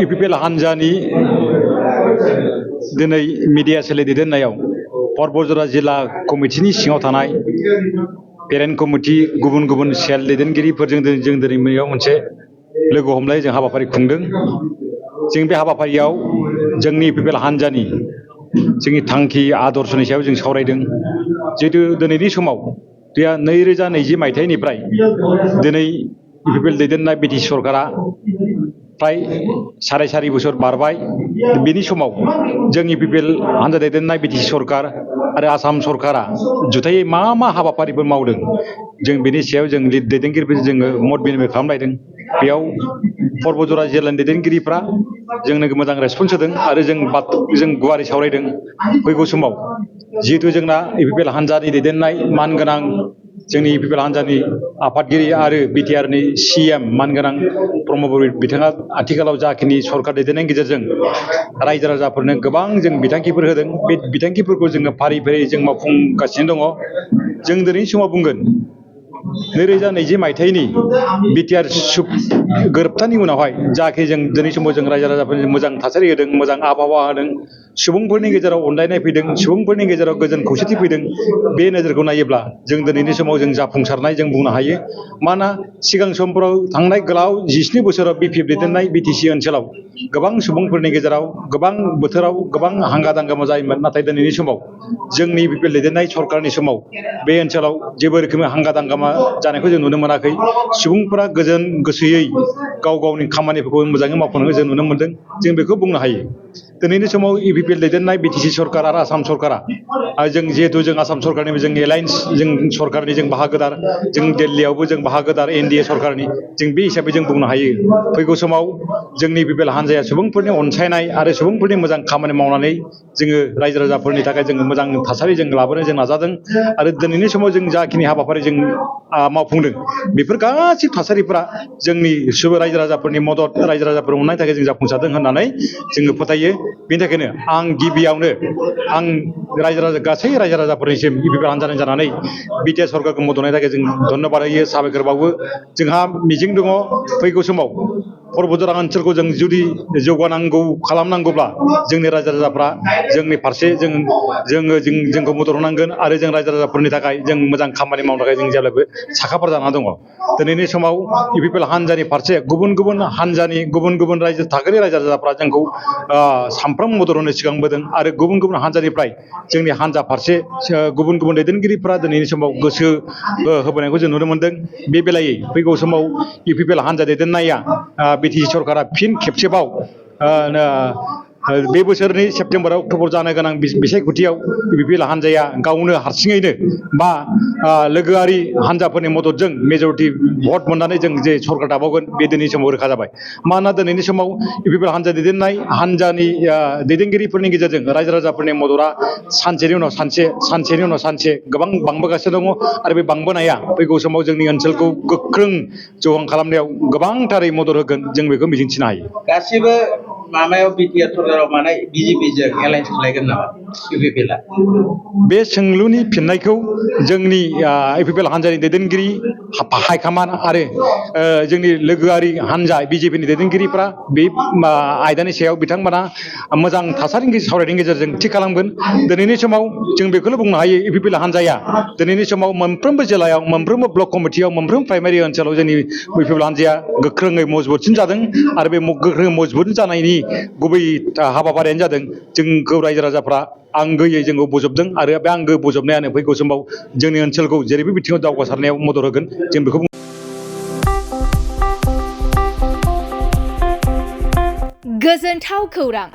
UPL हानजानि दिनै media सेल दैदेननायाव बतझर जिल्ला कमिटिनि सिङाव थानाय पेरेन्ट कमिटि गुबुन गुबुन सेल दैदेनगिरिफोरजों जों दिनै मोनसे लोगो हमलाय जों हाबाफारि खुंदों। जों बे हाबाफारियाव जोंनि UPL हानजानि जोंनि थांखि आदर्शनि सायाव जों सावरायदों। जिहेतु दिनैनि समाव 2020 मायथाइनिफ्राय दिनै UPL दैदेननाय BTC सरकारा फ्राय साराय 4 बोसोर बारबाय। बेनि समाव जोंनि UPL हानजा दैदेननाय BTC सरकार आरो आसाम सरकारा जुथायै मा हाबाफारिफोर मावदों जों बेनि सायाव जों दैदेनगिरिफोरजों जोङो मत बिनिमय खालामलायदों। बेयाव बतझर जिल्लानि दैदेनगिरिफ्रा जोंनो मोजां रेसपन्स होदों आरो जों गुवारै सावरायदों। फैगौ समाव जिहेतु जोंना UPL हानजानि दैदेननाय मानगोनां जोंनि UPL हानजानि आफादगिरि आरो BTRनि CM मानगोनां प्रमद बर' बिथाङा आथिखालाव जाखिनि सरकार दैदेननायनि गेजेरजों रायजो राजाफोरनो गोबां जों बिथांखिफोर होदों। बे बिथांखिफोरखौ जोङो फारि फारि जों मावफुंगासिनो दङ। जों दिनैनि समाव बुंगोन 2020 मायथाइनि BTR गोरोबथानि उनावहाय जाखिनि जों दिनै समाव जों रायजो राजाफोरनो मोजां थासारि होदों, मोजां आबहावा होदों, सुबुंफोरनि गेजेराव अनलायनाय फैदों, सुबुंफोरनि गेजेराव गोजोन खौसेथि फैदों। बे नोजोरखौ नायोब्ला जों दिनैनि समाव जों जाफुंसारनाय जों बुंनो हायो। मानोना सिगां समफोराव थांनाय गोलाव 17 बोसोराव BPF दैदेननाय BTC ओनसोलाव गोबां सुबुंफोरनि गेजेराव गोबां बोथोराव गोबां हांगा दांगामा जायोमोन। नाथाय दिनैनि समाव जोंनि UPL दैदेननाय सरकारनि समाव बे ओनसोलाव जेबो रोखोमनि हांगा दांगामा जानायखौ जों नुनो मोनाखै। सुबुंफोरा गोजोन गोसोयै गाव गावनि खामानिफोरखौ मोजाङै मावफुंनायखौ जों नुनो मोनदों। जों बेखौ बुंनो हायो। दिनैनि समाव UPL दैदेननाय BTC सरकार आरो आसाम सरकारा जों जिहेतु जों आसाम सरकारनिबो जों एलायन्स जों सरकारनि जों बाहागोदार, जों दिल्लीयावबो जों बाहागोदार NDA सरकारनि, जों बे हिसाबै जों बुंनो हायो। फैगौ समाव जोंनि UPL हानजाया सुबुंफोरनि अनसायनाय आरो सुबुंफोरनि मोजां खामानि मावनानै जोङो रायजो राजाफोरनि थाखाय जोङो मोजां थासारि जों लाबोनो जों नाजादों। आरो दिनैनि समाव जों जाखिनि हाबाफारि जों मावफुंदों बेफोर गासै थासारिफोरा जोंनि रायजो राजाफोरनि मदद, रायजो राजाफोर अननायनि थाखाय जों जाफुंसारदों होननानै जोङो फोथायो। बेनि थाखायनो आं गिबियावनो गासै रायजो राजाफोरनिसिम UPL हानजानि जानानै BTR सरकारखौ मदद होनायनि थाखाय जों धन्यबाद होयो, साबायखर बावो। जोंहा मिजिं दङ फैगौ समाव बतझर ओनसोलखौ जों जुदि जौगानांगौ खालामनांगौब्ला जोंनि रायजो राजाफ्रा जोंनि फारसे जोंखौ मदद होनांगोन आरो जों रायजो राजाफोरनि थाखाय जों मोजां खामानि मावनो थाखाय जों जेब्लाबो साखाफारा जाना दङ। दिनैनि समाव UPL हानजानि फारसे गुबुन गुबुन हानजानि गुबुन गुबुन थाखोनि रायजो राजाफ्रा जोंखौ सानफ्रोमबो मदद होनो सिगांबोदों आरो गुबुन गुबुन हानजानिफ्राय जोंनि हानजा फारसे गुबुन गुबुन दैदेनगिरिफ्रा दिनैनि समाव गोसो होबोनायखौ जों नुनो मोनदों। बे बेलायै फैगौ समाव UPL हानजा दैदेननाया BTC सरकारा फिन खेबसेबाव बे बोसोरनि सेप्तेम्बर अक्ट'बर जानो गोनां बिसायख'थियाव UPL हानजाया गावनो हारसिङैनो बा लोगोआरि हानजाफोरनि मददजों मेजरिटि भट मोननानै जों जे सरकार दाबावगोन बे दिनैनि समाव रोखा जाबाय। मानोना दिनैनि समाव UPL हानजा दैदेननाय हानजानि दैदेनगिरिफोरनि गेजेरजों रायजो राजाफोरनि मददआ सानसेनि उनाव सानसे गोबां बांबोगासिनो दङ। आरो बे बांबोनाया फैगौ समाव जोंनि ओनसोलखौ गोख्रों जौगां खालामनायाव गोबांथारै मदद होगोन, जों बेखौ मिजिंथिनो हायो। गासिबो माबायाव BTR सरकाराव मानाय BJPजों एलायन्स खालायगोन नामा UPLआ? बे सोंलुनि फिननायखौ जोंनि UPL हानजानि दैदेनगिरि हाइकमान्ड आरो जोंनि लोगोआरि हानजा BJPनि दैदेनगिरिफ्रा बे आयदानि सायाव बिथांमोना मोजां थासारिनि सावरायनायनि गेजेरजों थि खालामगोन। दिनैनि समाव जों बेखौनो बुंनो हायो UPL हानजाया दिनैनि समाव मोनफ्रोमबो जिल्लायाव, मोनफ्रोमबो ब्लक कमिटियाव, मोनफ्रोमबो प्राइमारि ओनसोलाव जोंनि UPL हानजाया गोख्रोङै मजबुतसिन जादों। आरो बे गोख्रों मजबुत जानायनि गुबै हाबाफारियानो जादों जोंखौ रायजो राजाफ्रा आंगोयै जोंखौ बोजबदों आरो बे आंगो बोजबनायानो फैगौ समाव जोंनि ओनसोलखौ जेरैबो बिथिङाव दावगासारनायाव मदद होगोन, जों बेखौ गोजोनथाव खौरां।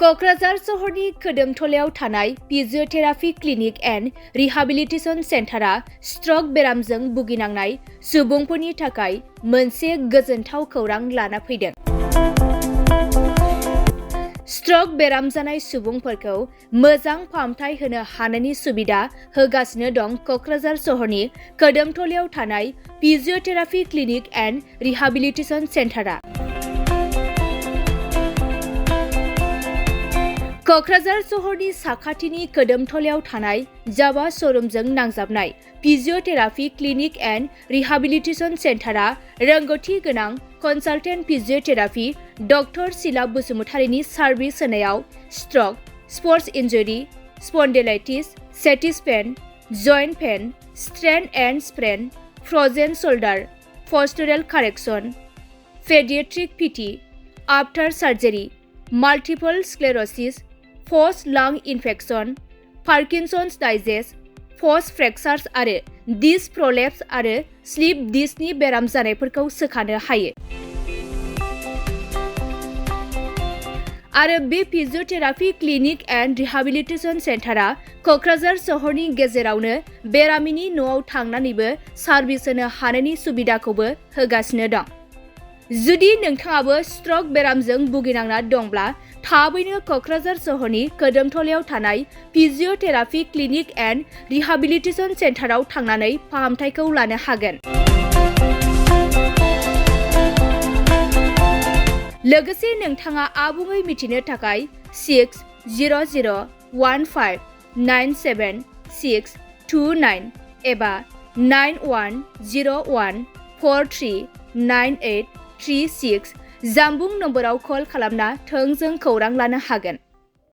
क'क्राझार सहरनि खोदोमथलायाव थानाय physiotherapy clinic and rehabilitation सेन्टारा struck बेरामजों भुगिनांनाय सुबुंफोरनि थाखाय मोनसे गोजोनथाव खौरां लाना फैदों। स्ट्रक बेराम जानाय सुबुंफोरखौ मोजां फाहामथाय होनो हानायनि सुबिदा होगासिनो दं क'क्राझार सहरनि खोदोमथलायाव थानाय फिजिअथेरापि क्लिनिक एन्ड रिहाबिलिटेसन सेन्टारा। क'क्राझार सहरनि साखाथिनि कोदोमथलायाव थानाय जाबा श'रुमजों नांजाबनाय फिजियोथेरापि क्लिनिक एन्ड रिहाबिलिटेसन सेन्टारा रोंगौथि गोनां कनसालटेन्ट फिजियोथेरापि डक्टर शीला बसुमतारीनि सार्भिस होनायाव stroke, sports injury, spondylitis, sciatic pain, joint pain, strain and sprain, frozen shoulder, postural correction, paediatric PT, after surgery, multiple sclerosis, post lung infection, Parkinson's disease, post fractures आरो disc प्रलेप्स आरो slip डिस्कनि बेराम जानायफोरखौ सोखानो हायो। आरो बे फिजियोथेरापि clinic and rehabilitation सेन्टारा क'क्राझार सहरनि गेजेरावनो बेरामिनि न'आव थांनानैबो सार्भिस होनो हानायनि सुबिदाखौबो होगासिनो दं। जुदि नोंथाङाबो स्ट्रक बेरामजों भुगिनांना दंब्ला थाबैनो क'क्राझार सहरनि कोदोमथलायाव थानाय फिजियोथेरापि क्लिनिक एन्ड रिहाबिलिटेसन सेन्टाराव थांनानै फाहामथायखौ लानो हागोन। लोगोसे नोंथाङा आबुङै मिथिनो थाखाय 6000159769 एबा 9101439836 जामबुं नम्बराव कल खालामना थोंजों खौरां लानो हागोन।